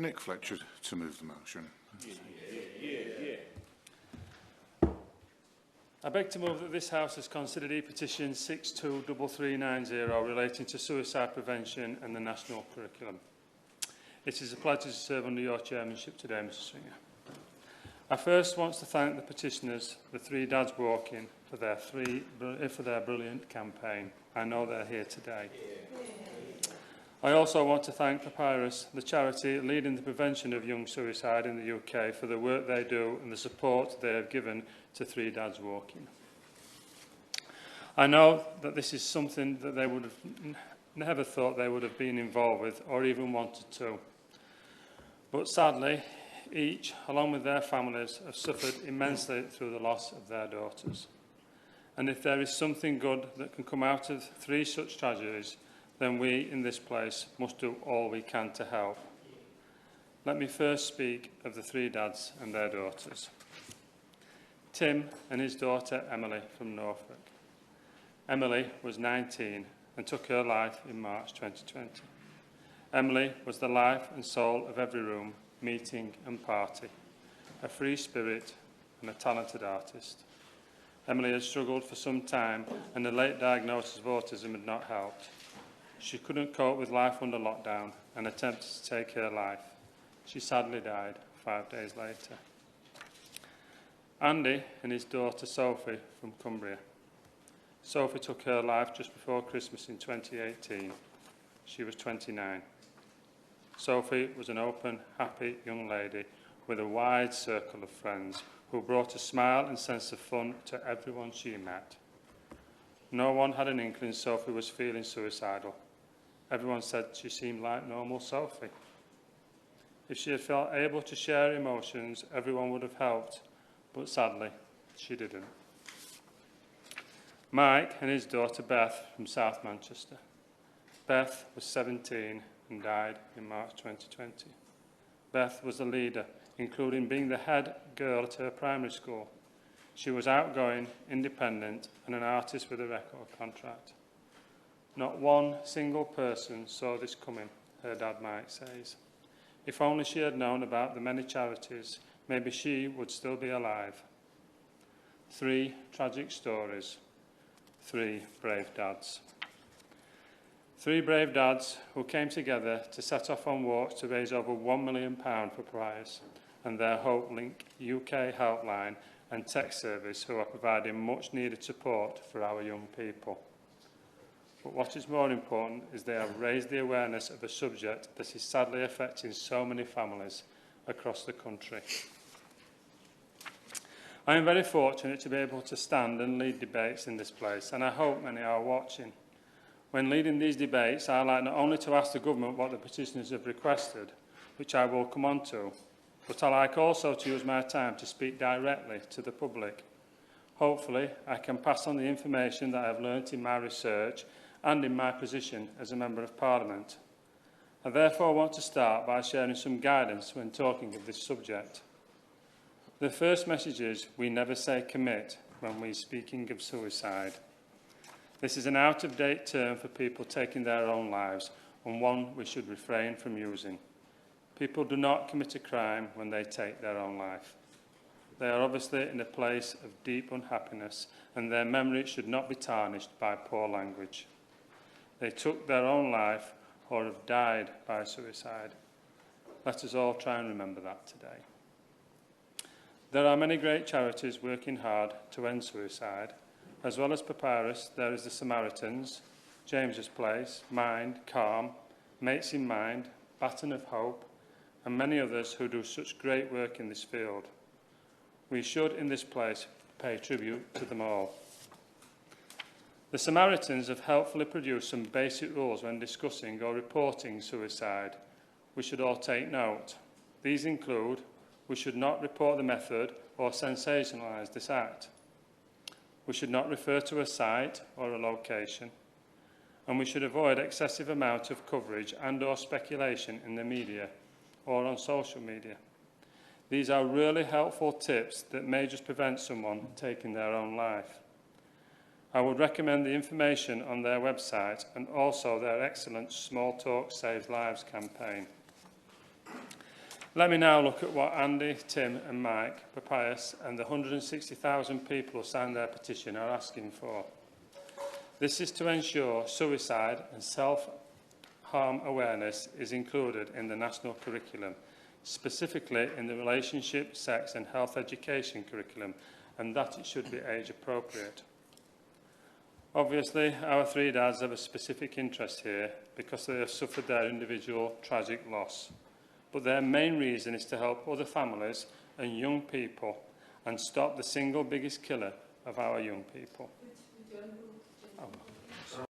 Nick Fletcher to move the motion. I beg to move that this House has considered e-petition 623390 relating to suicide prevention and the national curriculum. It is a pleasure to serve under your chairmanship today, Mr Swinger. I first want to thank the petitioners, the Three Dads Walking, for their brilliant campaign. I know they're here today. I also want to thank Papyrus, the charity leading the prevention of young suicide in the UK, for the work they do and the support they have given to Three Dads Walking. I know that this is something that they would have never thought they would have been involved with or even wanted to. But sadly, each, along with their families, have suffered immensely through the loss of their daughters. And if there is something good that can come out of three such tragedies, then we in this place must do all we can to help. Let me first speak of the three dads and their daughters. Tim and his daughter Emily from Norfolk. Emily was 19 and took her life in March 2020. Emily was the life and soul of every room, meeting and party, a free spirit and a talented artist. Emily had struggled for some time and the late diagnosis of autism had not helped. She couldn't cope with life under lockdown and attempted to take her life. She sadly died 5 days later. Andy and his daughter Sophie from Cumbria. Sophie took her life just before Christmas in 2018. She was 29. Sophie was an open, happy young lady with a wide circle of friends who brought a smile and sense of fun to everyone she met. No one had an inkling Sophie was feeling suicidal. Everyone said she seemed like normal Sophie. If she had felt able to share emotions, everyone would have helped, but sadly, she didn't. Mike and his daughter Beth from South Manchester. Beth was 17 and died in March 2020. Beth was a leader, including being the head girl at her primary school. She was outgoing, independent, and an artist with a record contract. Not one single person saw this coming, her dad Mike says. If only she had known about the many charities, maybe she would still be alive. 3 tragic stories, 3 brave dads. 3 brave dads who came together to set off on walks to raise over £1 million for Papyrus and their Hope Link UK helpline and tech service, who are providing much needed support for our young people. But what is more important is they have raised the awareness of a subject that is sadly affecting so many families across the country. I am very fortunate to be able to stand and lead debates in this place, and I hope many are watching. When leading these debates, I like not only to ask the government what the petitioners have requested, which I will come on to, but I like also to use my time to speak directly to the public. Hopefully, I can pass on the information that I have learnt in my research and in my position as a Member of Parliament. I therefore want to start by sharing some guidance when talking of this subject. The first message is we never say commit when we're speaking of suicide. This is an out-of-date term for people taking their own lives, and one we should refrain from using. People do not commit a crime when they take their own life. They are obviously in a place of deep unhappiness, and their memory should not be tarnished by poor language. They took their own life or have died by suicide. Let us all try and remember that today. There are many great charities working hard to end suicide. As well as Papyrus, there is the Samaritans, James's Place, Mind, Calm, Mates in Mind, Baton of Hope, and many others who do such great work in this field. We should, in this place, pay tribute to them all. The Samaritans have helpfully produced some basic rules when discussing or reporting suicide. We should all take note. These include: we should not report the method or sensationalise this act. We should not refer to a site or a location. And we should avoid excessive amount of coverage and/or speculation in the media or on social media. These are really helpful tips that may just prevent someone taking their own life. I would recommend the information on their website and also their excellent Small Talk Saves Lives campaign. Let me now look at what Andy, Tim and Mike, Papyrus and the 160,000 people who signed their petition are asking for. This is to ensure suicide and self-harm awareness is included in the national curriculum, specifically in the relationship, sex and health education curriculum, and that it should be age appropriate. Obviously, our three dads have a specific interest here because they have suffered their individual tragic loss. But their main reason is to help other families and young people and stop the single biggest killer of our young people. Oh.